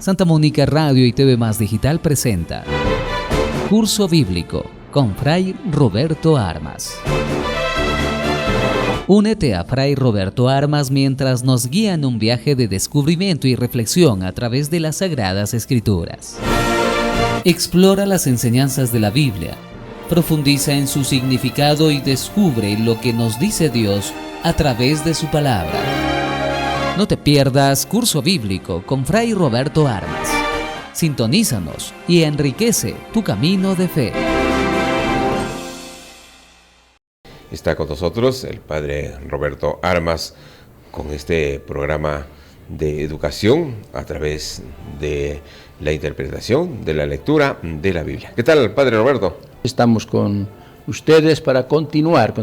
Santa Mónica Radio y TV Más Digital presenta Curso Bíblico con Fray Roberto Armas. Únete a Fray Roberto Armas mientras nos guía en un viaje de descubrimiento y reflexión a través de las Sagradas Escrituras. Explora las enseñanzas de la Biblia, profundiza en su significado y descubre lo que nos dice Dios a través de su palabra. No te pierdas Curso Bíblico con Fray Roberto Armas. Sintonízanos y enriquece tu camino de fe. Está con nosotros el Padre Roberto Armas con este programa de educación a través de la interpretación de la lectura de la Biblia. ¿Qué tal, Padre Roberto? Estamos con ustedes para continuar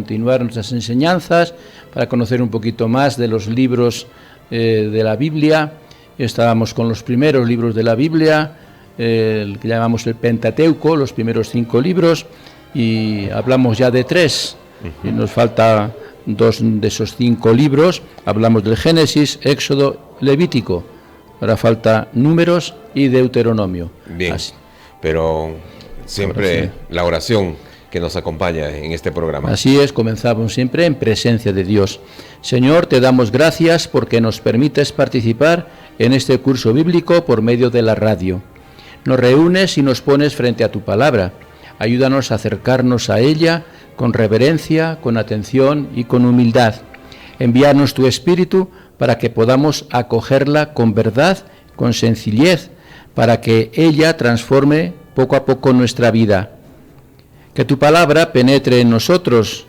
nuestras enseñanzas, para conocer un poquito más de los libros de la Biblia. Estábamos con los primeros libros de la Biblia, el que llamamos el Pentateuco, los primeros 5 libros, y hablamos ya de 3. Y nos falta 2 de esos 5 libros. Hablamos del Génesis, Éxodo, Levítico. Ahora falta Números y Deuteronomio. Bien, pero siempre la oración que nos acompaña en este programa. Así es, comenzamos siempre en presencia de Dios. Señor, te damos gracias porque nos permites participar en este curso bíblico por medio de la radio. Nos reúnes y nos pones frente a tu palabra. Ayúdanos a acercarnos a ella con reverencia, con atención y con humildad. Envíanos tu Espíritu para que podamos acogerla con verdad, con sencillez, para que ella transforme poco a poco nuestra vida. Que tu palabra penetre en nosotros,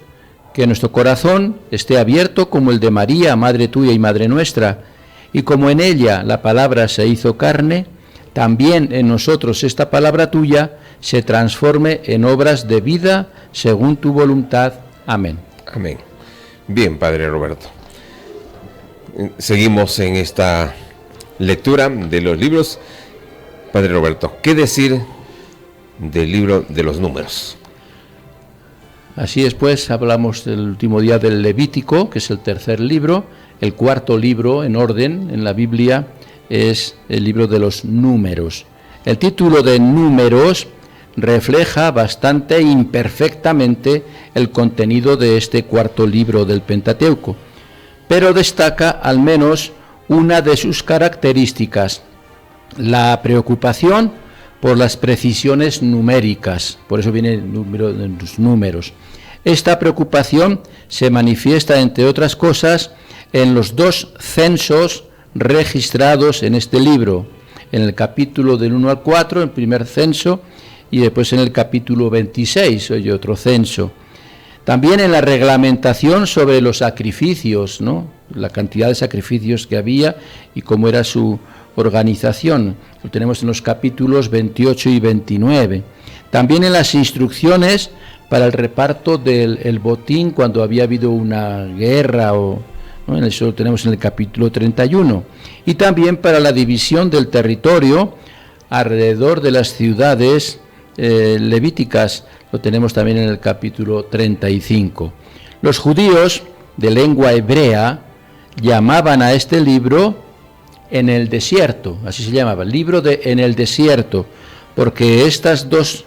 que nuestro corazón esté abierto como el de María, Madre tuya y Madre nuestra, y como en ella la palabra se hizo carne, también en nosotros esta palabra tuya se transforme en obras de vida según tu voluntad. Amén. Amén. Bien, Padre Roberto. Seguimos en esta lectura de los libros. Padre Roberto, ¿qué decir del libro de los Números? Así es, pues, hablamos del último día del Levítico, que es el 3er libro. El 4º libro en orden en la Biblia es el libro de los Números. El título de Números refleja bastante imperfectamente el contenido de este 4º libro del Pentateuco, pero destaca al menos una de sus características: la preocupación por las precisiones numéricas. Por eso viene el número de los números. Esta preocupación se manifiesta, entre otras cosas, en los 2 censos registrados en este libro, en el capítulo del 1 al 4, el primer censo, y después en el capítulo 26, hay otro censo. También en la reglamentación sobre los sacrificios, ¿no? La cantidad de sacrificios que había y cómo era su organización. Lo tenemos en los capítulos 28 y 29. También en las instrucciones para el reparto del botín cuando había habido una guerra, ¿no? Eso lo tenemos en el capítulo 31. Y también para la división del territorio alrededor de las ciudades levíticas, lo tenemos también en el capítulo 35. Los judíos de lengua hebrea llamaban a este libro en el desierto, así se llamaba, el libro de en el desierto, porque estas 2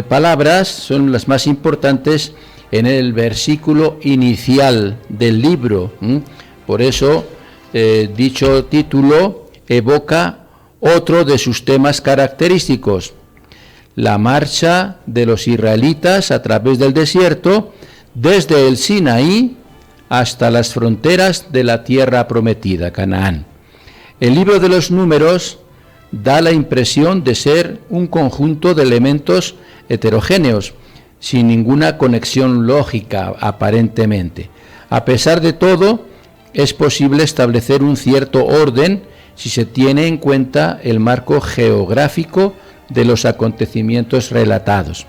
palabras son las más importantes en el versículo inicial del libro. Por eso dicho título evoca otro de sus temas característicos: la marcha de los israelitas a través del desierto, desde el Sinaí hasta las fronteras de la tierra prometida, Canaán. El libro de los Números da la impresión de ser un conjunto de elementos heterogéneos, sin ninguna conexión lógica aparentemente. A pesar de todo, es posible establecer un cierto orden si se tiene en cuenta el marco geográfico de los acontecimientos relatados.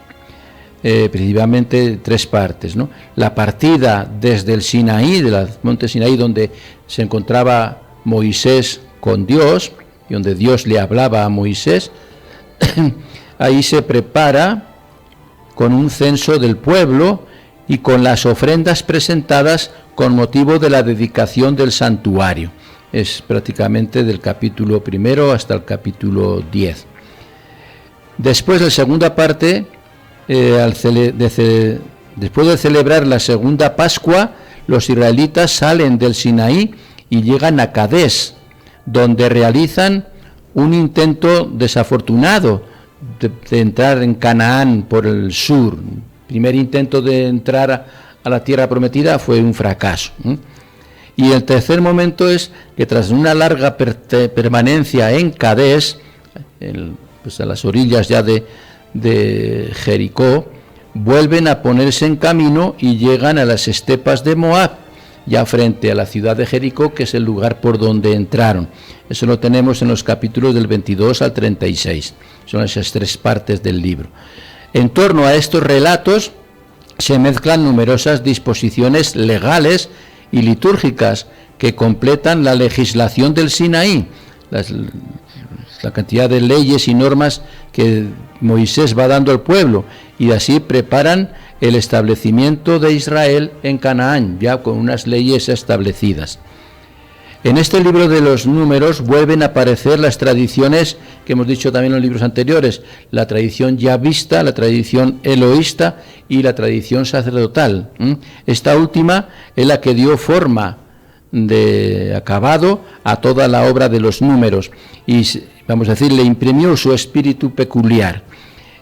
Principalmente 3 partes, ¿no? La partida desde el Sinaí, del monte Sinaí, donde se encontraba Moisés con Dios, y donde Dios le hablaba a Moisés. Ahí se prepara con un censo del pueblo y con las ofrendas presentadas con motivo de la dedicación del santuario. es prácticamente del capítulo 1 hasta el capítulo 10. Después, la segunda parte, después de celebrar la segunda Pascua, los israelitas salen del Sinaí y llegan a Cadés, donde realizan un intento desafortunado de entrar en Canaán por el sur. El primer intento de entrar a la tierra prometida fue un fracaso. Y el tercer momento es que tras una larga permanencia en Cadés, pues a las orillas ya de Jericó, vuelven a ponerse en camino y llegan a las estepas de Moab, ya frente a la ciudad de Jericó, que es el lugar por donde entraron. Eso lo tenemos en los capítulos del 22 al 36. Son esas tres partes del libro. En torno a estos relatos se mezclan numerosas disposiciones legales y litúrgicas que completan la legislación del Sinaí, la cantidad de leyes y normas que Moisés va dando al pueblo, y así preparan el establecimiento de Israel en Canaán, ya con unas leyes establecidas. En este libro de los Números vuelven a aparecer las tradiciones que hemos dicho también en los libros anteriores, la tradición yavista, la tradición eloísta y la tradición sacerdotal. Esta última es la que dio forma de acabado a toda la obra de los Números y, vamos a decir, le imprimió su espíritu peculiar.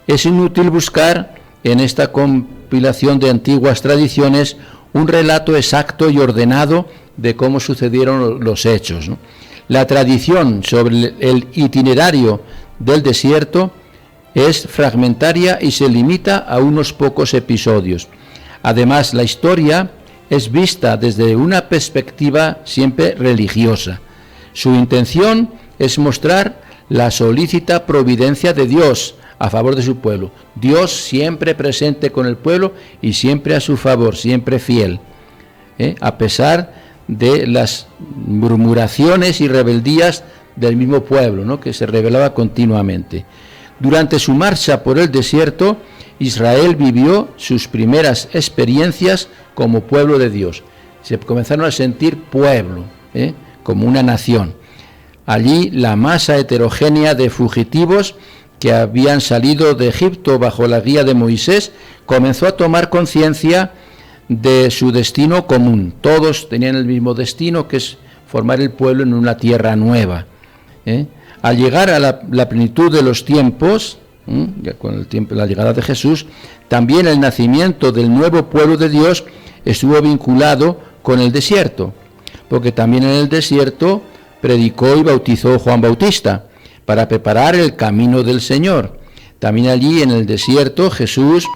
Es inútil buscar en esta compilación de antiguas tradiciones un relato exacto y ordenado de cómo sucedieron los hechos, ¿no? La tradición sobre el itinerario del desierto es fragmentaria y se limita a unos pocos episodios. Además, la historia es vista desde una perspectiva siempre religiosa. Su intención es mostrar la solícita providencia de Dios a favor de su pueblo. Dios siempre presente con el pueblo y siempre a su favor, siempre fiel, a pesar de las murmuraciones y rebeldías del mismo pueblo, ¿no?, que se rebelaba continuamente. Durante su marcha por el desierto, Israel vivió sus primeras experiencias como pueblo de Dios. Se comenzaron a sentir pueblo, como una nación. Allí la masa heterogénea de fugitivos que habían salido de Egipto bajo la guía de Moisés comenzó a tomar conciencia de su destino común. Todos tenían el mismo destino, que es formar el pueblo en una tierra nueva. Al llegar a la plenitud de los tiempos, ya con el tiempo, la llegada de Jesús, también el nacimiento del nuevo pueblo de Dios estuvo vinculado con el desierto, porque también en el desierto predicó y bautizó Juan Bautista para preparar el camino del Señor. También allí en el desierto Jesús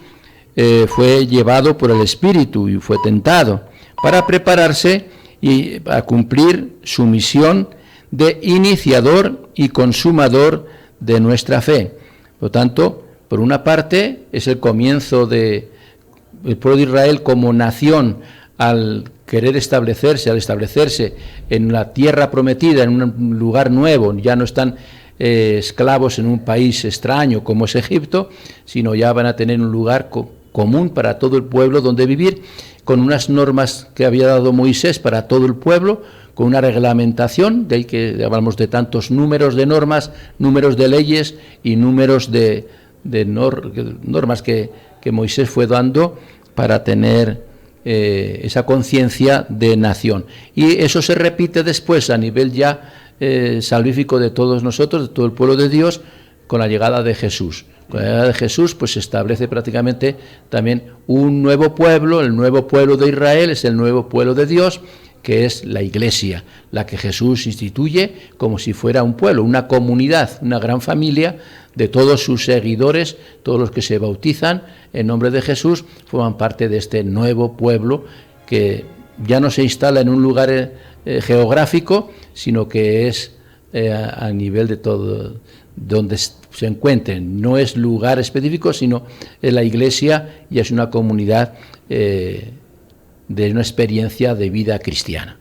fue llevado por el Espíritu y fue tentado para prepararse y a cumplir su misión de iniciador y consumador de nuestra fe. Por lo tanto, por una parte es el comienzo del pueblo de Israel como nación al querer establecerse, en la tierra prometida, en un lugar nuevo. Ya no están esclavos en un país extraño como es Egipto, sino ya van a tener un lugar común para todo el pueblo donde vivir, con unas normas que había dado Moisés para todo el pueblo, con una reglamentación, de ahí que hablamos de tantos números de normas, números de leyes y números de normas que Moisés fue dando para tener esa conciencia de nación. Y eso se repite después a nivel ya salvífico de todos nosotros, de todo el pueblo de Dios, con la llegada de Jesús. Con la llegada de Jesús pues se establece prácticamente también un nuevo pueblo. El nuevo pueblo de Israel es el nuevo pueblo de Dios, que es la Iglesia, la que Jesús instituye como si fuera un pueblo, una comunidad, una gran familia de todos sus seguidores. Todos los que se bautizan en nombre de Jesús forman parte de este nuevo pueblo que ya no se instala en un lugar geográfico, sino que es a nivel de todo donde se encuentren. No es lugar específico, sino es la Iglesia y es una comunidad de una experiencia de vida cristiana.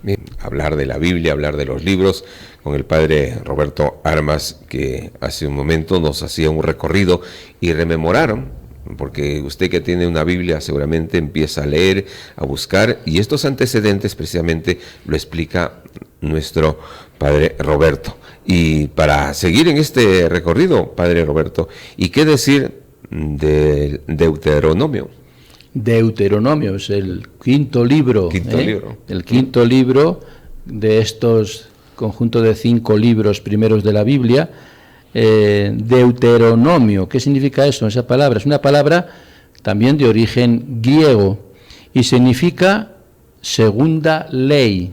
Bien, hablar de la Biblia, hablar de los libros, con el padre Roberto Armas, que hace un momento nos hacía un recorrido y rememoraron porque usted que tiene una Biblia seguramente empieza a leer, a buscar, y estos antecedentes precisamente lo explica nuestro Padre Roberto. Y para seguir en este recorrido, Padre Roberto, ¿y qué decir del Deuteronomio? Deuteronomio es el quinto libro. El quinto libro de estos conjunto de 5 libros primeros de la Biblia. Deuteronomio, ¿qué significa eso? Esa palabra es una palabra también de origen griego y significa segunda ley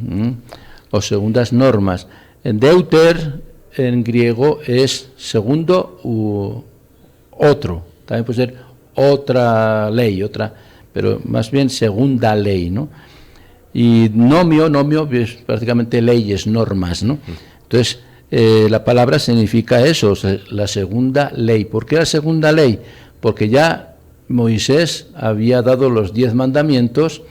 o segundas normas. Deuter en griego es segundo u otro, también puede ser otra ley, pero más bien segunda ley, ¿no? Y nomio es prácticamente leyes, normas, ¿no? Entonces, la palabra significa eso, la segunda ley. ¿Por qué la segunda ley? Porque ya Moisés había dado los 10 mandamientos,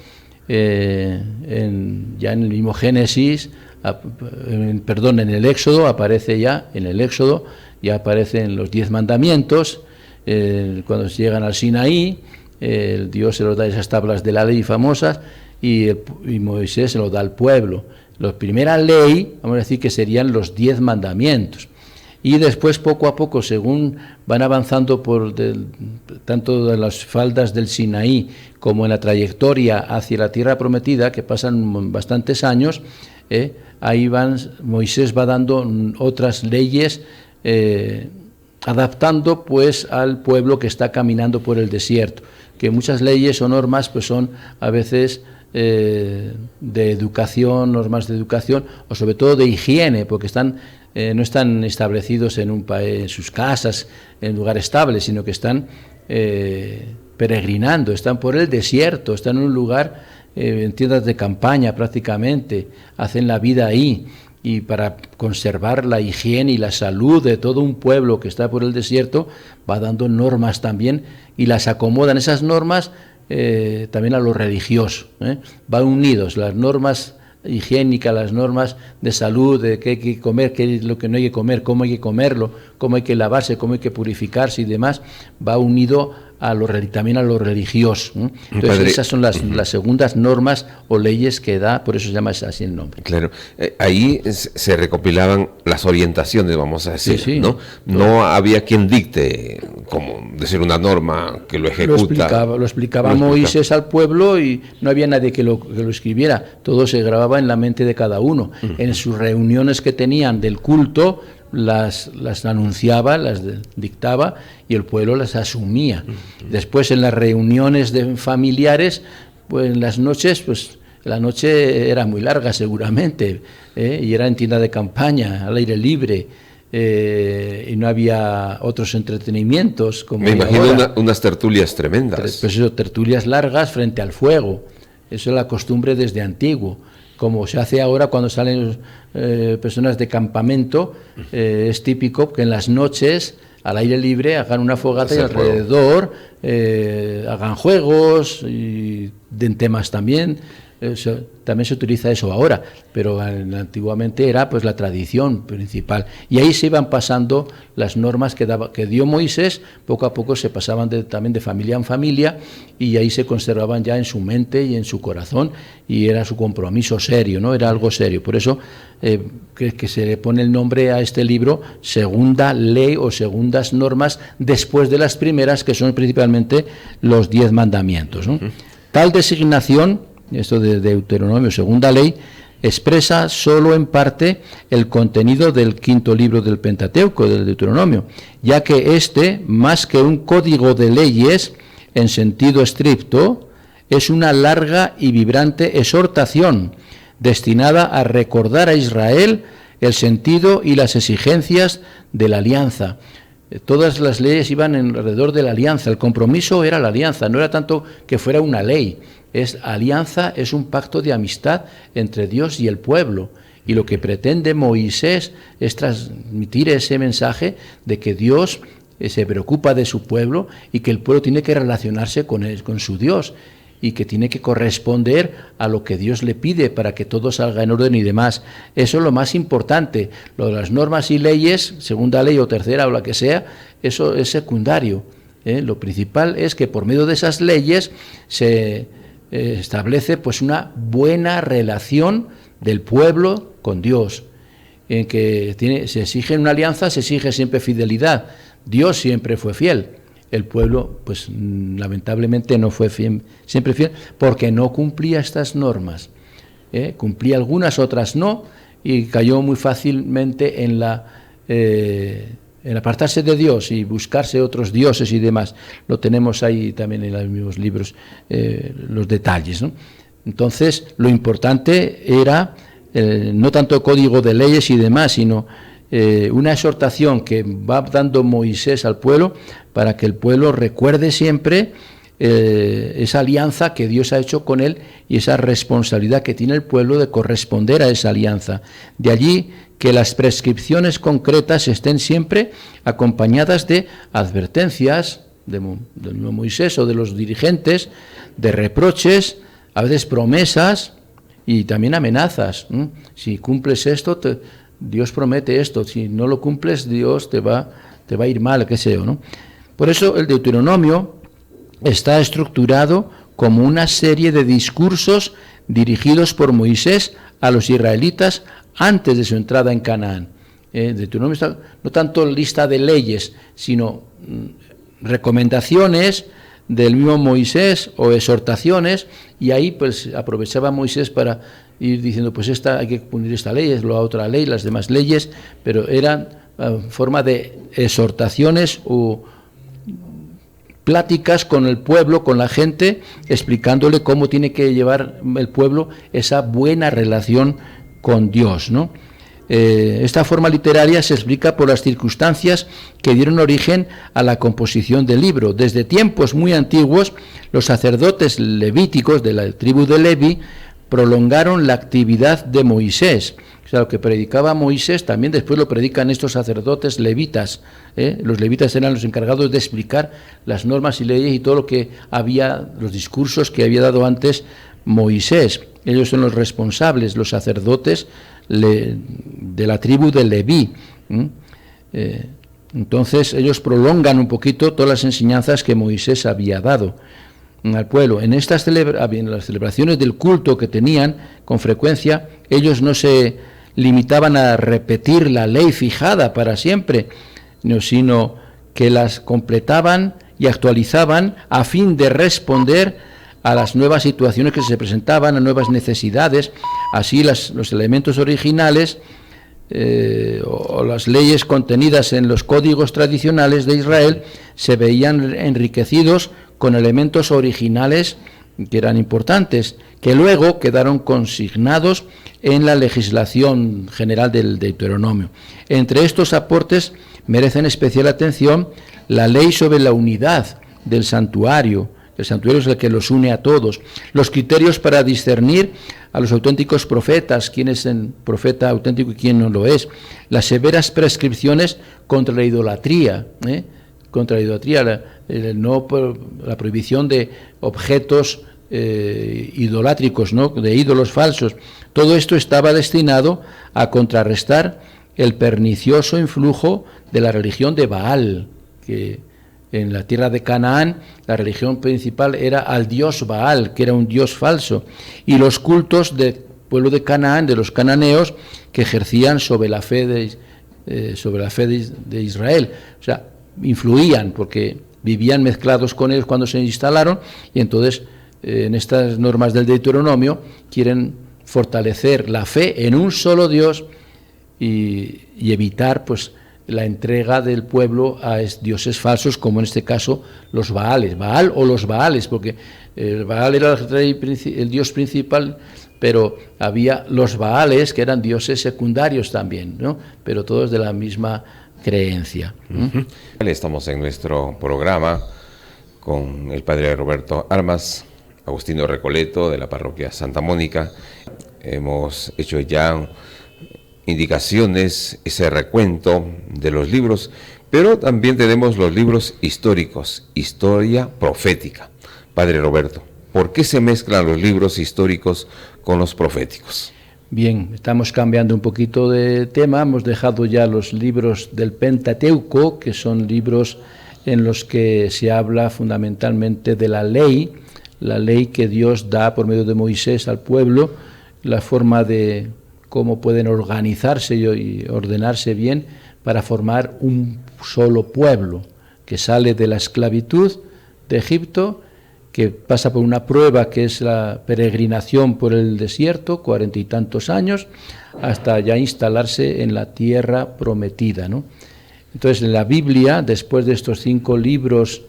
ya en el mismo Génesis, en el Éxodo, ya aparecen los 10 mandamientos, cuando llegan al Sinaí, Dios se los da esas tablas de la ley famosas, y Moisés se lo da al pueblo. La primera ley, vamos a decir que serían los 10 mandamientos. Y después, poco a poco, según van avanzando tanto en las faldas del Sinaí como en la trayectoria hacia la tierra prometida, que pasan bastantes años, ahí Moisés va dando otras leyes, adaptando pues al pueblo que está caminando por el desierto. Que muchas leyes o normas pues son a veces de educación, normas de educación, o sobre todo de higiene, porque no están establecidos en sus casas, en lugar estable, sino que están peregrinando, están por el desierto, están en un lugar, en tiendas de campaña prácticamente, hacen la vida ahí, y para conservar la higiene y la salud de todo un pueblo que está por el desierto, va dando normas también, y las acomodan esas normas también a lo religioso, van unidos las normas higiénicas, las normas de salud, de qué hay que comer, qué es lo que no hay que comer, cómo hay que comerlo, cómo hay que lavarse, cómo hay que purificarse y demás, va unido también a lo religioso. Entonces, Padre, esas son las segundas normas o leyes que da, por eso se llama así el nombre. Claro, ahí se recopilaban las orientaciones, vamos a decir, sí, ¿no? No había quien dicte, como decir una norma que lo ejecuta. Lo explicaba Moisés al pueblo y no había nadie que lo escribiera, todo se grababa en la mente de cada uno. En sus reuniones que tenían del culto, las anunciaba, las dictaba y el pueblo las asumía. Después en las reuniones familiares, pues en las noches, pues la noche era muy larga seguramente, y era en tienda de campaña, al aire libre, y no había otros entretenimientos como me imagino unas tertulias tremendas. Pues eso, tertulias largas frente al fuego, eso es la costumbre desde antiguo. Como se hace ahora cuando salen personas de campamento, es típico que en las noches, al aire libre, hagan una fogata y alrededor hagan juegos, y den temas también. También se utiliza eso ahora, pero antiguamente era pues la tradición principal. Y ahí se iban pasando las normas que dio Moisés, poco a poco se pasaban también de familia en familia, y ahí se conservaban ya en su mente y en su corazón, y era su compromiso serio, ¿no? Era algo serio. Por eso que se le pone el nombre a este libro, Segunda Ley o Segundas Normas, después de las primeras, que son principalmente los 10 mandamientos, ¿no? Tal designación, esto de Deuteronomio, segunda ley, expresa solo en parte el contenido del quinto libro del Pentateuco, del Deuteronomio, ya que este, más que un código de leyes en sentido estricto, es una larga y vibrante exhortación destinada a recordar a Israel el sentido y las exigencias de la alianza. Todas las leyes iban alrededor de la alianza, el compromiso era la alianza, no era tanto que fuera una ley. Alianza es un pacto de amistad entre Dios y el pueblo, y lo que pretende Moisés es transmitir ese mensaje de que Dios se preocupa de su pueblo y que el pueblo tiene que relacionarse con su Dios, y que tiene que corresponder a lo que Dios le pide para que todo salga en orden y demás. Eso es lo más importante. Lo de las normas y leyes, segunda ley o tercera o la que sea, eso es secundario. Lo principal es que por medio de esas leyes se establece pues una buena relación del pueblo con Dios, en que se exige una alianza, se exige siempre fidelidad. Dios siempre fue fiel. El pueblo, pues lamentablemente no fue siempre fiel, porque no cumplía estas normas. Cumplía algunas, otras no, y cayó muy fácilmente en apartarse de Dios y buscarse otros dioses y demás. Lo tenemos ahí también en los mismos libros, los detalles, ¿no? Entonces, lo importante era no tanto código de leyes y demás, sino una exhortación que va dando Moisés al pueblo para que el pueblo recuerde siempre esa alianza que Dios ha hecho con él y esa responsabilidad que tiene el pueblo de corresponder a esa alianza. De allí que las prescripciones concretas estén siempre acompañadas de advertencias del mismo Moisés o de los dirigentes, de reproches, a veces promesas y también amenazas. Si cumples esto, Dios promete esto, si no lo cumples, Dios te va a ir mal, qué sé yo, ¿no? Por eso el Deuteronomio está estructurado como una serie de discursos dirigidos por Moisés a los israelitas antes de su entrada en Canaán. Deuteronomio está no tanto lista de leyes, sino recomendaciones del mismo Moisés o exhortaciones, y ahí pues aprovechaba Moisés para ir diciendo, pues hay que cumplir esta ley, es la otra ley, las demás leyes, pero eran forma de exhortaciones o pláticas con el pueblo, con la gente, explicándole cómo tiene que llevar el pueblo esa buena relación con Dios, ¿no? Esta forma literaria se explica por las circunstancias que dieron origen a la composición del libro. Desde tiempos muy antiguos, los sacerdotes levíticos de la tribu de Levi prolongaron la actividad de Moisés. O sea, lo que predicaba Moisés también después lo predican estos sacerdotes levitas. Los levitas eran los encargados de explicar las normas y leyes y todo lo que había, los discursos que había dado antes Moisés. Ellos son los responsables, los sacerdotes de la tribu de Leví. Entonces ellos prolongan un poquito todas las enseñanzas que Moisés había dado al pueblo. En las celebraciones del culto que tenían con frecuencia, ellos no se limitaban a repetir la ley fijada para siempre, sino que las completaban y actualizaban a fin de responder a las nuevas situaciones que se presentaban, a nuevas necesidades. Así los elementos originales o las leyes contenidas en los códigos tradicionales de Israel se veían enriquecidos con elementos originales que eran importantes, que luego quedaron consignados en la legislación general del Deuteronomio. Entre estos aportes merecen especial atención la ley sobre la unidad del santuario. El santuario es el que los une a todos. Los criterios para discernir a los auténticos profetas, quién es el profeta auténtico y quién no lo es. Las severas prescripciones contra la idolatría, contra la idolatría, la prohibición de objetos idolátricos, ¿no? De ídolos falsos. Todo esto estaba destinado a contrarrestar el pernicioso influjo de la religión de Baal, que en la tierra de Canaán la religión principal era al dios Baal, que era un dios falso, y los cultos del pueblo de Canaán, de los cananeos, que ejercían sobre la fe de Israel. O sea, influían porque vivían mezclados con ellos cuando se instalaron, y entonces en estas normas del Deuteronomio quieren fortalecer la fe en un solo Dios y evitar pues la entrega del pueblo a dioses falsos, como en este caso los Baales, Baal o los Baales, porque el Baal era el dios principal, pero había los Baales que eran dioses secundarios también, ¿no? Pero todos de la misma creencia. Estamos en nuestro programa con el padre Roberto Armas, Agustino Recoleto de la parroquia Santa Mónica. Hemos hecho ya indicaciones, ese recuento de los libros, pero también tenemos los libros históricos, historia profética. Padre Roberto, ¿por qué se mezclan los libros históricos con los proféticos? Bien, estamos cambiando un poquito de tema, hemos dejado ya los libros del Pentateuco, que son libros en los que se habla fundamentalmente de la ley que Dios da por medio de Moisés al pueblo, la forma de cómo pueden organizarse y ordenarse bien para formar un solo pueblo que sale de la esclavitud de Egipto, que pasa por una prueba que es la peregrinación por el desierto, 40 y tantos años, hasta ya instalarse en la tierra prometida, ¿no? Entonces, en la Biblia, después de estos 5 libros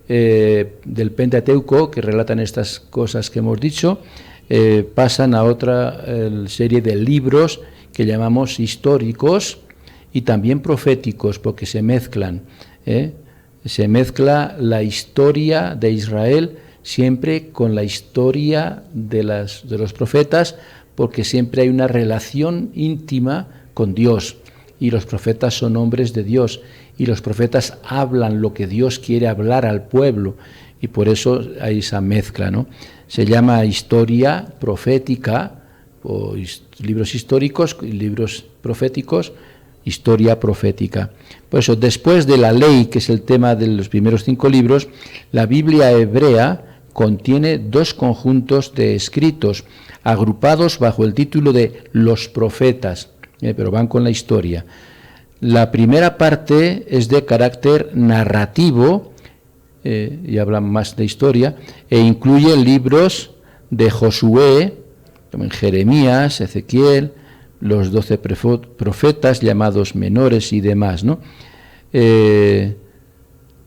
del Pentateuco que relatan estas cosas que hemos dicho, pasan a otra serie de libros que llamamos históricos y también proféticos, porque se mezclan. Se mezcla la historia de Israel siempre con la historia de los profetas, porque siempre hay una relación íntima con Dios, y los profetas son hombres de Dios, y los profetas hablan lo que Dios quiere hablar al pueblo, y por eso hay esa mezcla, ¿no? Se llama historia profética, o libros históricos y libros proféticos, historia profética. Por eso, después de la ley, que es el tema de los primeros 5 libros, la Biblia hebrea contiene 2 conjuntos de escritos agrupados bajo el título de los profetas, pero van con la historia. La primera parte es de carácter narrativo, y habla más de historia, e incluye libros de Josué, como en Jeremías, Ezequiel, los 12 profetas llamados menores y demás, ¿no?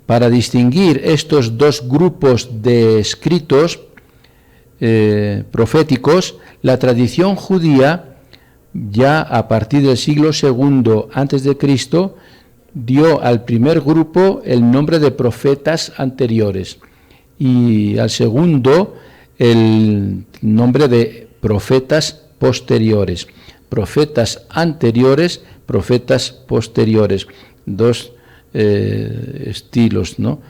Para distinguir estos 2 grupos de escritos proféticos, la tradición judía, ya a partir del siglo II a.C., dio al primer grupo el nombre de profetas anteriores y al segundo el nombre de profetas posteriores. Profetas anteriores, profetas posteriores, 2 estilos, ¿no?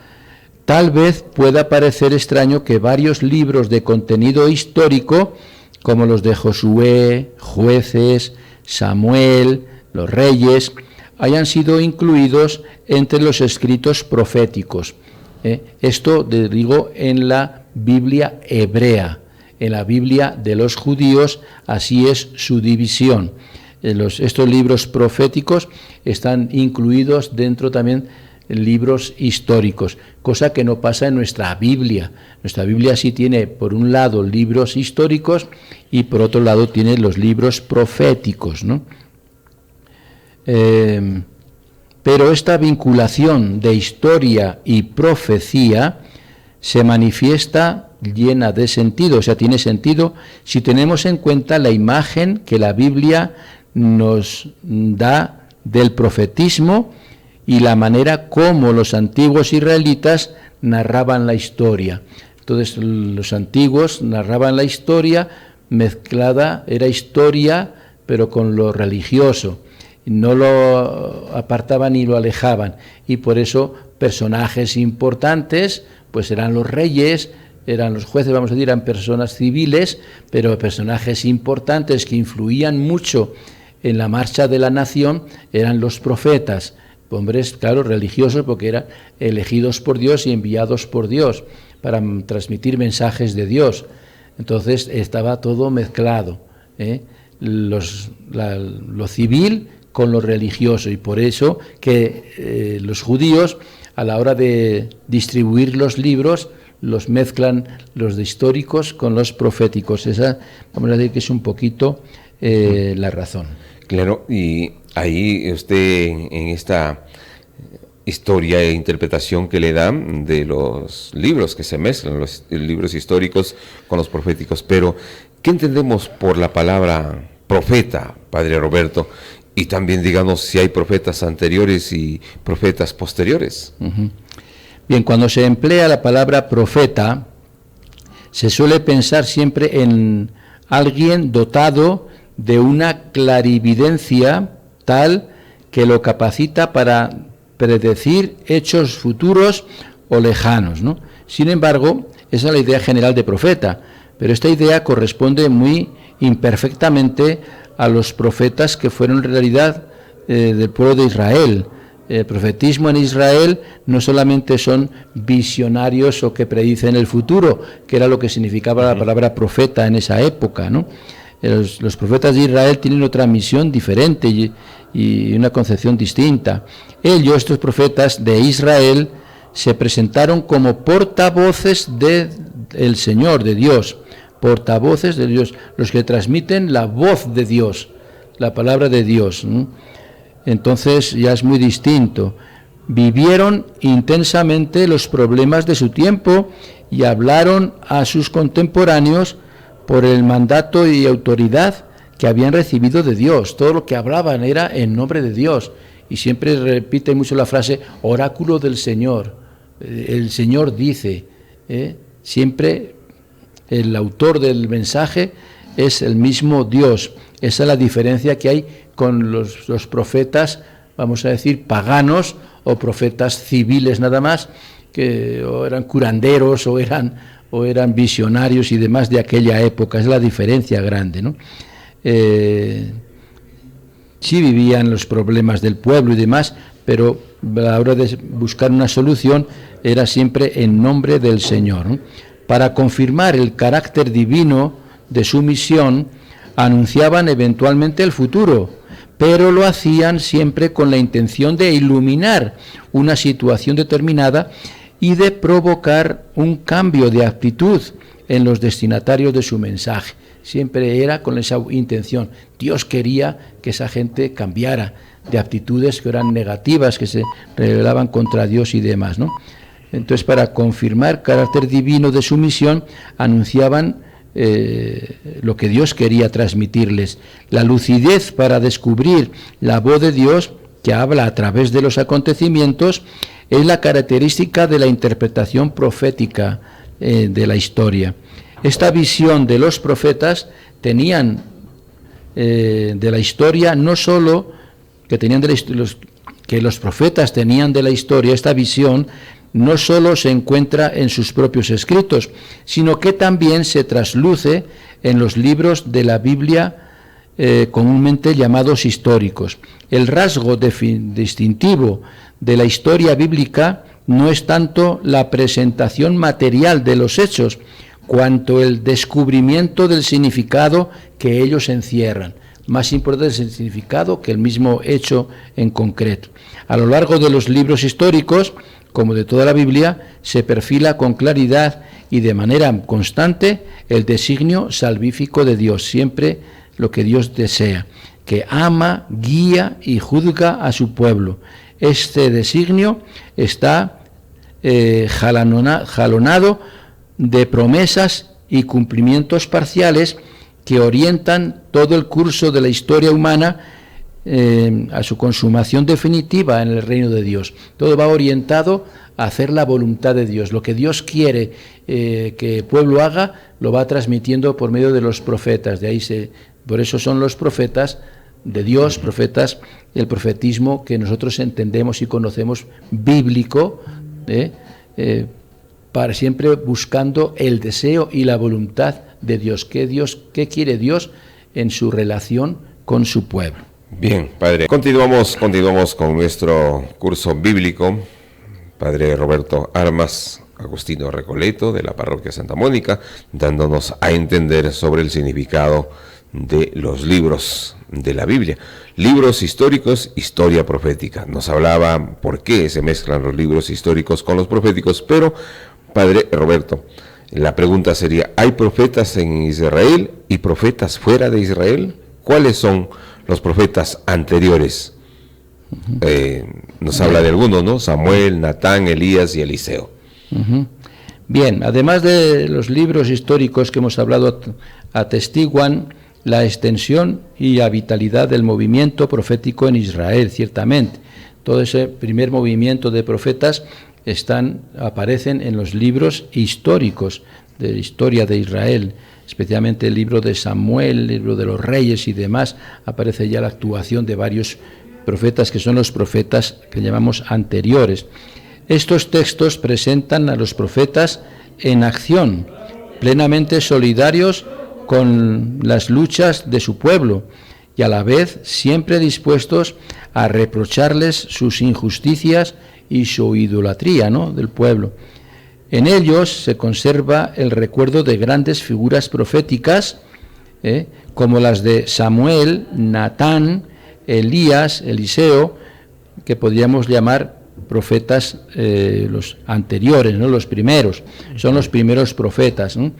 Tal vez pueda parecer extraño que varios libros de contenido histórico, como los de Josué, Jueces, Samuel, los Reyes, hayan sido incluidos entre los escritos proféticos. Esto, digo, en la Biblia hebrea. En la Biblia de los judíos, así es su división. Estos libros proféticos están incluidos dentro también de libros históricos, cosa que no pasa en nuestra Biblia. Nuestra Biblia sí tiene, por un lado, libros históricos y por otro lado tiene los libros proféticos, ¿no? Pero esta vinculación de historia y profecía se manifiesta llena de sentido, o sea, tiene sentido si tenemos en cuenta la imagen que la Biblia nos da del profetismo y la manera como los antiguos israelitas narraban la historia. Entonces, los antiguos narraban la historia mezclada, era historia, pero con lo religioso. No lo apartaban ni lo alejaban, y por eso personajes importantes pues eran los reyes, eran los jueces, vamos a decir, eran personas civiles, pero personajes importantes que influían mucho en la marcha de la nación eran los profetas, hombres, claro, religiosos, porque eran elegidos por Dios y enviados por Dios para transmitir mensajes de Dios. Entonces estaba todo mezclado, lo civil con lo religioso, y por eso que los judíos, a la hora de distribuir los libros, los mezclan los de históricos con los proféticos. Esa, vamos a decir que es un poquito la razón. Claro, y ahí usted, en esta historia e interpretación que le dan de los libros que se mezclan, los libros históricos con los proféticos, pero ¿qué entendemos por la palabra profeta, Padre Roberto? Y también, digamos, si hay profetas anteriores y profetas posteriores. Uh-huh. Bien, cuando se emplea la palabra profeta, se suele pensar siempre en alguien dotado de una clarividencia tal que lo capacita para predecir hechos futuros o lejanos, ¿no? Sin embargo, esa es la idea general de profeta, pero esta idea corresponde muy imperfectamente a los profetas que fueron en realidad del pueblo de Israel. El profetismo en Israel no solamente son visionarios o que predicen el futuro, que era lo que significaba la palabra profeta en esa época, ¿no? Los profetas de Israel tienen otra misión diferente y una concepción distinta. Ellos, estos profetas de Israel, se presentaron como portavoces del Señor, de Dios, portavoces de Dios, los que transmiten la voz de Dios, la palabra de Dios, ¿no? Entonces ya es muy distinto. Vivieron intensamente los problemas de su tiempo y hablaron a sus contemporáneos por el mandato y autoridad que habían recibido de Dios. Todo lo que hablaban era en nombre de Dios. Y siempre repite mucho la frase, oráculo del Señor. El Señor dice, siempre el autor del mensaje es el mismo Dios. Esa es la diferencia que hay con los profetas, vamos a decir, paganos o profetas civiles nada más, que o eran curanderos o eran visionarios y demás de aquella época. Es la diferencia grande, ¿no? Sí vivían los problemas del pueblo y demás, pero a la hora de buscar una solución era siempre en nombre del Señor, ¿no? Para confirmar el carácter divino de su misión, anunciaban eventualmente el futuro, pero lo hacían siempre con la intención de iluminar una situación determinada y de provocar un cambio de actitud en los destinatarios de su mensaje. Siempre era con esa intención. Dios quería que esa gente cambiara de actitudes que eran negativas, que se rebelaban contra Dios y demás, ¿no? Entonces, para confirmar el carácter divino de su misión, anunciaban lo que Dios quería transmitirles. La lucidez para descubrir la voz de Dios, que habla a través de los acontecimientos, es la característica de la interpretación profética de la historia. Esta visión de los profetas tenían de la historia, no solo que tenían de que los profetas tenían de la historia, esta visión no solo se encuentra en sus propios escritos, sino que también se trasluce en los libros de la Biblia comúnmente llamados históricos. El rasgo distintivo de la historia bíblica no es tanto la presentación material de los hechos, cuanto el descubrimiento del significado que ellos encierran. Más importante es el significado que el mismo hecho en concreto. A lo largo de los libros históricos, como de toda la Biblia, se perfila con claridad y de manera constante el designio salvífico de Dios, siempre lo que Dios desea, que ama, guía y juzga a su pueblo. Este designio está jalonado de promesas y cumplimientos parciales que orientan todo el curso de la historia humana a su consumación definitiva en el reino de Dios. Todo va orientado a hacer la voluntad de Dios. Lo que Dios quiere que el pueblo haga, lo va transmitiendo por medio de los profetas. Por eso son los profetas de Dios, profetas, el profetismo que nosotros entendemos y conocemos bíblico, para siempre buscando el deseo y la voluntad de Dios. ¿Qué quiere Dios en su relación con su pueblo? Bien, Padre, continuamos con nuestro curso bíblico. Padre Roberto Armas, agustino Recoleto, de la parroquia Santa Mónica, dándonos a entender sobre el significado de los libros de la Biblia. Libros históricos, historia profética. Nos hablaba por qué se mezclan los libros históricos con los proféticos, pero, Padre Roberto, la pregunta sería, ¿hay profetas en Israel y profetas fuera de Israel? ¿Cuáles son los profetas anteriores? Nos habla de algunos, ¿no? Samuel, Natán, Elías y Eliseo. Bien, además de los libros históricos que hemos hablado, atestiguan la extensión y la vitalidad del movimiento profético en Israel, ciertamente. Todo ese primer movimiento de profetas aparecen en los libros históricos de la historia de Israel, especialmente el libro de Samuel, el libro de los reyes y demás. Aparece ya la actuación de varios profetas que son los profetas que llamamos anteriores. Estos textos presentan a los profetas en acción, plenamente solidarios con las luchas de su pueblo y a la vez siempre dispuestos a reprocharles sus injusticias y su idolatría, ¿no?, del pueblo. En ellos se conserva el recuerdo de grandes figuras proféticas, como las de Samuel, Natán, Elías, Eliseo, que podríamos llamar profetas los anteriores, ¿no?, los primeros. Son los primeros profetas, ¿no?,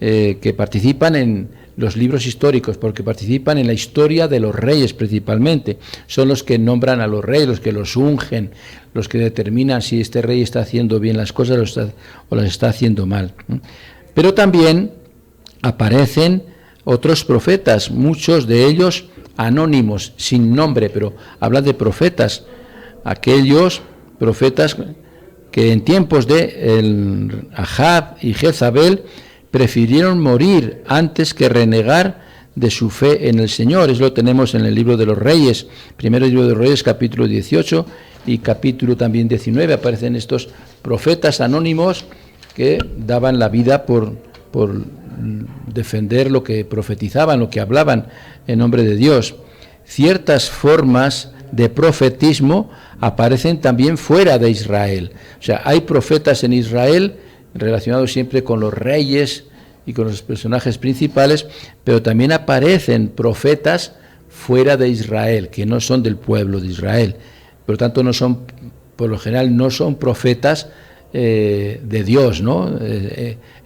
que participan en los libros históricos, porque participan en la historia de los reyes principalmente. Son los que nombran a los reyes, los que los ungen, los que determinan si este rey está haciendo bien las cosas o las está haciendo mal. Pero también aparecen otros profetas, muchos de ellos anónimos, sin nombre, pero habla de profetas, aquellos profetas que en tiempos de Ahab y Jezabel prefirieron morir antes que renegar de su fe en el Señor. Eso lo tenemos en el libro de los Reyes, primero libro de los Reyes, capítulo 18 y capítulo también 19, aparecen estos profetas anónimos que daban la vida por defender lo que profetizaban, lo que hablaban en nombre de Dios. Ciertas formas de profetismo aparecen también fuera de Israel. O sea, hay profetas en Israel relacionados siempre con los reyes y con los personajes principales, pero también aparecen profetas fuera de Israel, que no son del pueblo de Israel. Por lo tanto, no son, por lo general, no son profetas de Dios, ¿no?,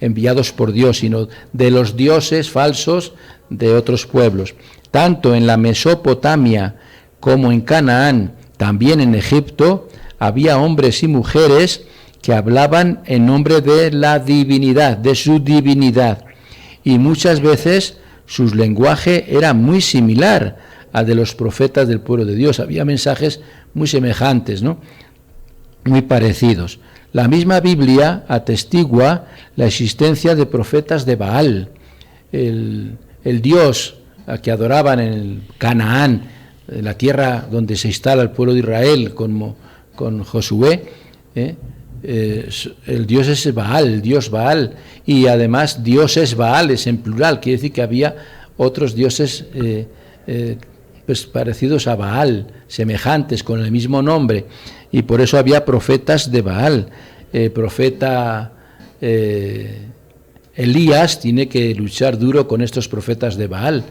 enviados por Dios, sino de los dioses falsos de otros pueblos. Tanto en la Mesopotamia como en Canaán, también en Egipto, había hombres y mujeres que hablaban en nombre de la divinidad, de su divinidad, y muchas veces su lenguaje era muy similar al de los profetas del pueblo de Dios. Había mensajes muy semejantes, ¿no?, muy parecidos. La misma Biblia atestigua la existencia de profetas de Baal, el dios a que adoraban en Canaán, en la tierra donde se instala el pueblo de Israel con Josué. El dios es Baal, el dios Baal, y además dioses Baales en plural, quiere decir que había otros dioses pues parecidos a Baal, semejantes, con el mismo nombre, y por eso había profetas de Baal. Profeta Elías tiene que luchar duro con estos profetas de Baal,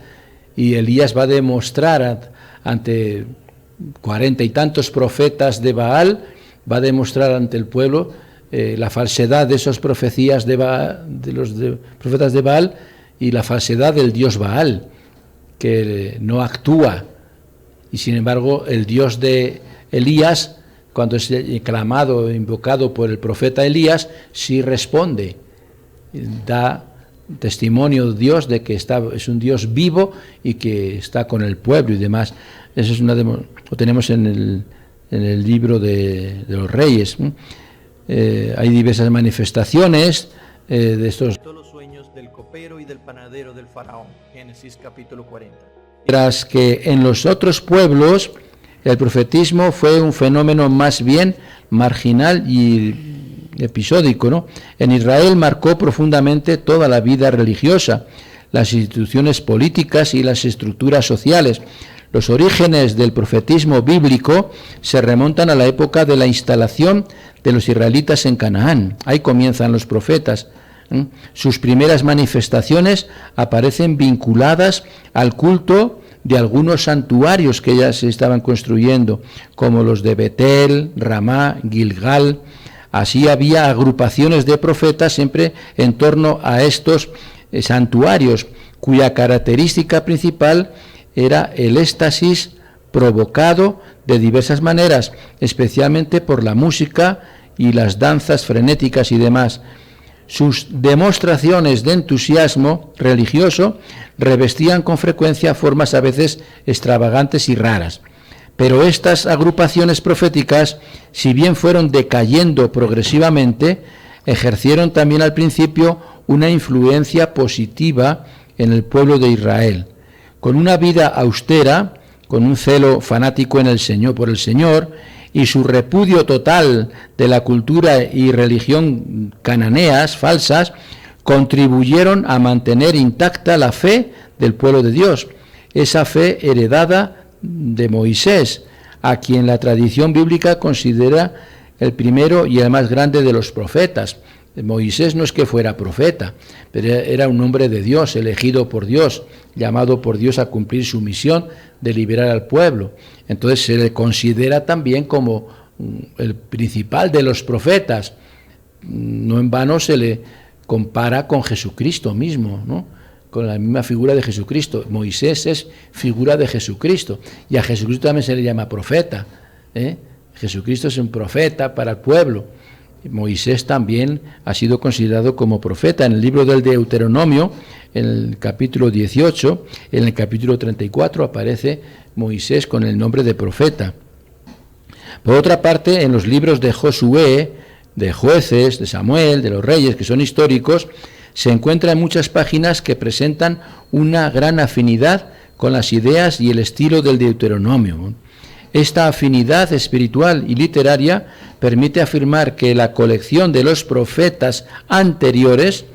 y Elías va a demostrar ante 40 y tantos profetas de Baal, va a demostrar ante el pueblo la falsedad de esas profecías de los profetas de Baal, y la falsedad del dios Baal, que no actúa, y sin embargo el Dios de Elías, cuando es clamado, invocado por el profeta Elías, sí responde, da testimonio Dios de que es un Dios vivo y que está con el pueblo y demás. Eso es lo tenemos en el libro de los Reyes. Hay diversas manifestaciones de estos. Los sueños del copero y del panadero del faraón, Génesis capítulo 40. Tras que en los otros pueblos el profetismo fue un fenómeno más bien marginal y episódico, ¿no? En Israel marcó profundamente toda la vida religiosa, las instituciones políticas y las estructuras sociales. Los orígenes del profetismo bíblico se remontan a la época de la instalación de los israelitas en Canaán. Ahí comienzan los profetas. Sus primeras manifestaciones aparecen vinculadas al culto de algunos santuarios que ya se estaban construyendo, como los de Betel, Ramá, Gilgal. Así había agrupaciones de profetas siempre en torno a estos santuarios, cuya característica principal era el éxtasis provocado de diversas maneras, especialmente por la música y las danzas frenéticas y demás. Sus demostraciones de entusiasmo religioso revestían con frecuencia formas a veces extravagantes y raras. Pero estas agrupaciones proféticas, si bien fueron decayendo progresivamente, ejercieron también al principio una influencia positiva en el pueblo de Israel. Con una vida austera, con un celo fanático en el Señor, por el Señor, y su repudio total de la cultura y religión cananeas falsas, contribuyeron a mantener intacta la fe del pueblo de Dios. esa fe heredada de Moisés, a quien la tradición bíblica considera el primero y el más grande de los profetas. Moisés no es que fuera profeta, pero era un hombre de Dios, elegido por Dios, llamado por Dios a cumplir su misión de liberar al pueblo. Entonces se le considera también como el principal de los profetas. No en vano se le compara con Jesucristo mismo, ¿no? Con la misma figura de Jesucristo. Moisés es figura de Jesucristo, y a Jesucristo también se le llama profeta, ¿eh? Jesucristo es un profeta para el pueblo. Moisés también ha sido considerado como profeta. En el libro del Deuteronomio, en el capítulo 18, en el capítulo 34, aparece Moisés con el nombre de profeta. Por otra parte, en los libros de Josué, de Jueces, de Samuel, de los Reyes, que son históricos, se encuentran muchas páginas que presentan una gran afinidad con las ideas y el estilo del Deuteronomio. Esta afinidad espiritual y literaria permite afirmar que la colección de los profetas anteriores,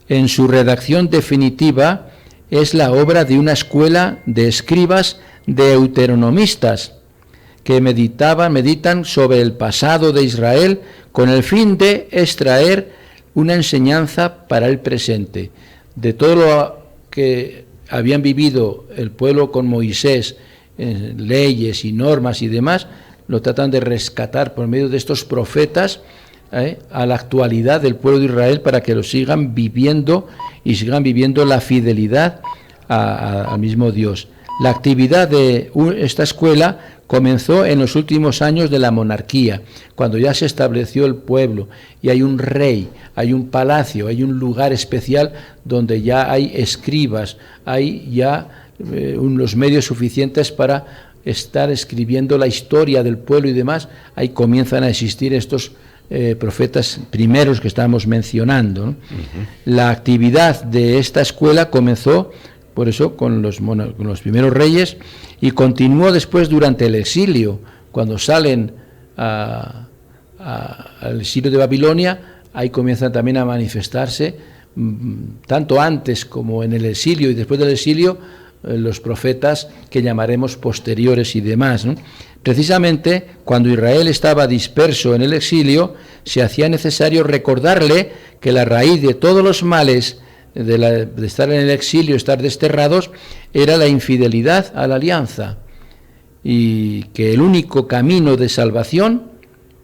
en su redacción definitiva, es la obra de una escuela de escribas deuteronomistas que meditan sobre el pasado de Israel con el fin de extraer una enseñanza para el presente. De todo lo que habían vivido el pueblo con Moisés, leyes y normas y demás, lo tratan de rescatar por medio de estos profetas a la actualidad del pueblo de Israel, para que lo sigan viviendo y sigan viviendo la fidelidad al mismo Dios. La actividad de esta escuela comenzó en los últimos años de la monarquía, cuando ya se estableció el pueblo y hay un rey, hay un palacio, hay un lugar especial donde ya hay escribas, hay ya los medios suficientes para estar escribiendo la historia del pueblo y demás. Ahí comienzan a existir estos profetas primeros que estábamos mencionando, ¿no? La actividad de esta escuela comenzó, por eso, con los primeros reyes, y continuó después durante el exilio. Cuando salen al exilio de Babilonia, ahí comienzan también a manifestarse, tanto antes como en el exilio y después del exilio, los profetas que llamaremos posteriores y demás, ¿no? Precisamente cuando Israel estaba disperso en el exilio, se hacía necesario recordarle que la raíz de todos los males de estar en el exilio, estar desterrados, era la infidelidad a la alianza, y que el único camino de salvación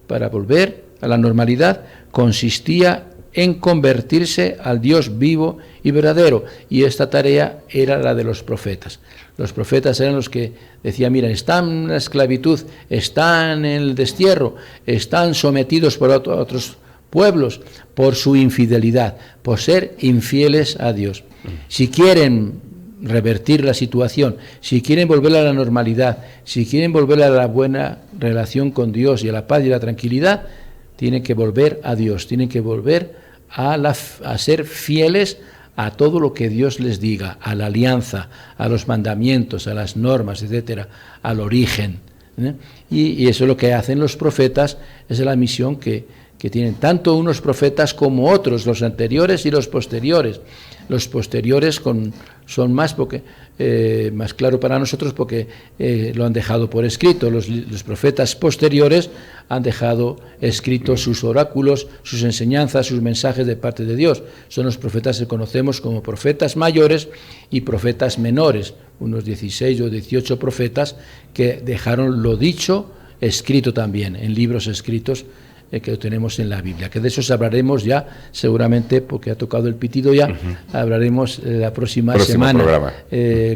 para volver a la normalidad consistía en convertirse al Dios vivo y verdadero, y esta tarea era la de los profetas. Los profetas eran los que decían: mira, están en la esclavitud, están en el destierro, están sometidos por otros pueblos por su infidelidad, por ser infieles a Dios. Si quieren revertir la situación, si quieren volver a la normalidad, si quieren volver a la buena relación con Dios y a la paz y la tranquilidad, tienen que volver a Dios, tienen que volver a ser fieles a todo lo que Dios les diga, a la alianza, a los mandamientos, a las normas, etcétera, al origen, ¿eh? Y eso es lo que hacen los profetas, es la misión que tienen tanto unos profetas como otros, los anteriores y los posteriores. Los posteriores son más claro para nosotros porque lo han dejado por escrito. Los profetas posteriores han dejado escritos sus oráculos, sus enseñanzas, sus mensajes de parte de Dios. Son los profetas que conocemos como profetas mayores y profetas menores, unos 16 o 18 profetas que dejaron lo dicho escrito también, en libros escritos que lo tenemos en la Biblia, que de esos hablaremos ya seguramente, porque ha tocado el pitido ya, hablaremos la próxima semana.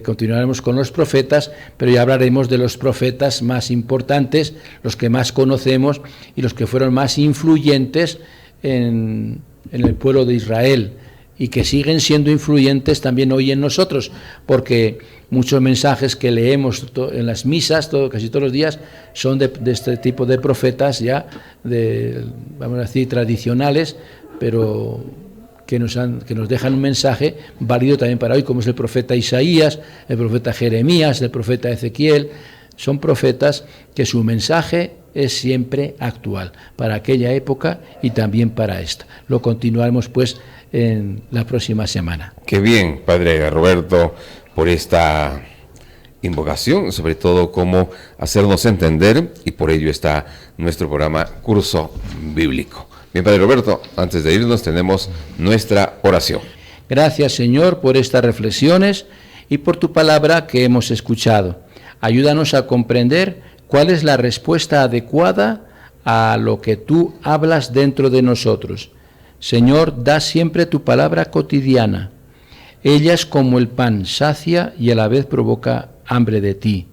Continuaremos con los profetas, pero ya hablaremos de los profetas más importantes, los que más conocemos y los que fueron más influyentes en el pueblo de Israel, y que siguen siendo influyentes también hoy en nosotros, porque muchos mensajes que leemos en las misas, casi todos los días, son de este tipo de profetas ya, vamos a decir, tradicionales, pero que nos dejan un mensaje válido también para hoy, como es el profeta Isaías, el profeta Jeremías, el profeta Ezequiel. Son profetas que su mensaje es siempre actual, para aquella época y también para esta. Lo continuaremos pues en la próxima semana. Qué bien, Padre Roberto, por esta invocación, sobre todo cómo hacernos entender, y por ello está nuestro programa Curso Bíblico. Bien, Padre Roberto, antes de irnos tenemos nuestra oración. Gracias, Señor, por estas reflexiones y por tu palabra que hemos escuchado. Ayúdanos a comprender cuál es la respuesta adecuada a lo que tú hablas dentro de nosotros. Señor, da siempre tu palabra cotidiana. Ella es como el pan, sacia y a la vez provoca hambre de ti.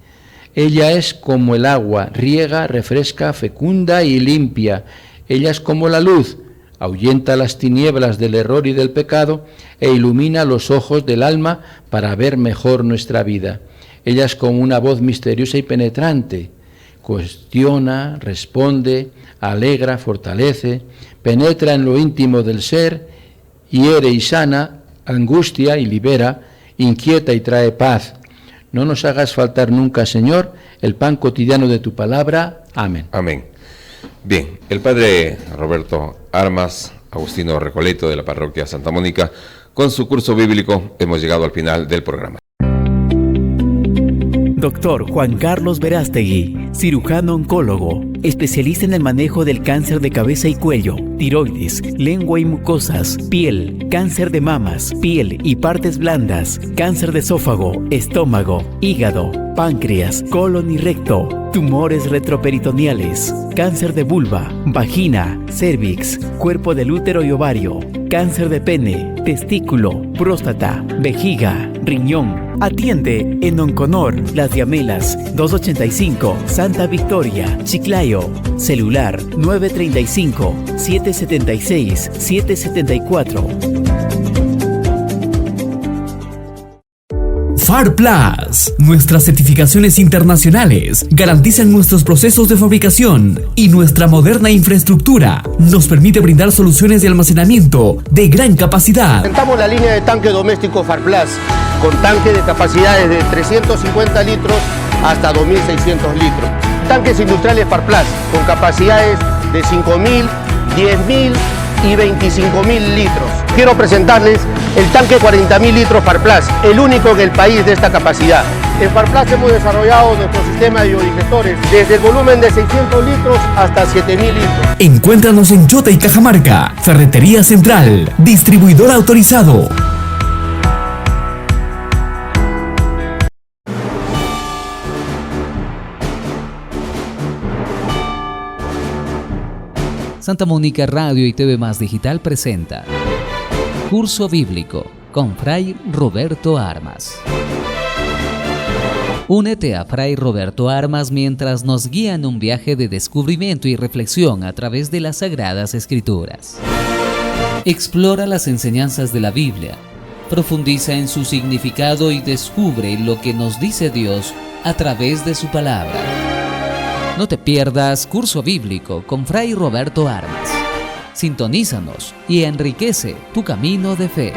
Ella es como el agua, riega, refresca, fecunda y limpia. Ella es como la luz, ahuyenta las tinieblas del error y del pecado e ilumina los ojos del alma para ver mejor nuestra vida. Ella es como una voz misteriosa y penetrante. Cuestiona, responde, alegra, fortalece, penetra en lo íntimo del ser, hiere y sana, angustia y libera, inquieta y trae paz. No nos hagas faltar nunca, Señor, el pan cotidiano de tu palabra. Amén. Amén. Bien, el Padre Roberto Armas, agustino Recoleto de la parroquia Santa Mónica, con su curso bíblico hemos llegado al final del programa. Doctor Juan Carlos Verástegui, cirujano oncólogo, especialista en el manejo del cáncer de cabeza y cuello, tiroides, lengua y mucosas, piel, cáncer de mamas, piel y partes blandas, cáncer de esófago, estómago, hígado, páncreas, colon y recto, tumores retroperitoneales, cáncer de vulva, vagina, cervix, cuerpo del útero y ovario, cáncer de pene, testículo, próstata, vejiga, riñón. Atiende en Onconor, Las Diamelas, 285, Santa Victoria, Chiclayo. Celular 935-776-774. FAR Plus. Nuestras certificaciones internacionales garantizan nuestros procesos de fabricación y nuestra moderna infraestructura nos permite brindar soluciones de almacenamiento de gran capacidad. Presentamos la línea de tanque doméstico FAR Plus con tanque de capacidades de 350 litros hasta 2.600 litros. Tanques industriales FAR Plus con capacidades de 5.000, 10.000 y 25.000 litros. Quiero presentarles el tanque 40.000 litros FAR Plus, el único en el país de esta capacidad. En FAR Plus hemos desarrollado nuestro sistema de biodigestores desde el volumen de 600 litros hasta 7.000 litros. Encuéntranos en Chota y Cajamarca, Ferretería Central, distribuidor autorizado. Santa Mónica Radio y TV Más Digital presenta Curso Bíblico con Fray Roberto Armas. Únete a Fray Roberto Armas mientras nos guía en un viaje de descubrimiento y reflexión a través de las Sagradas Escrituras. Explora las enseñanzas de la Biblia, profundiza en su significado y descubre lo que nos dice Dios a través de su palabra. No te pierdas Curso Bíblico con Fray Roberto Armas. Sintonízanos y enriquece tu camino de fe.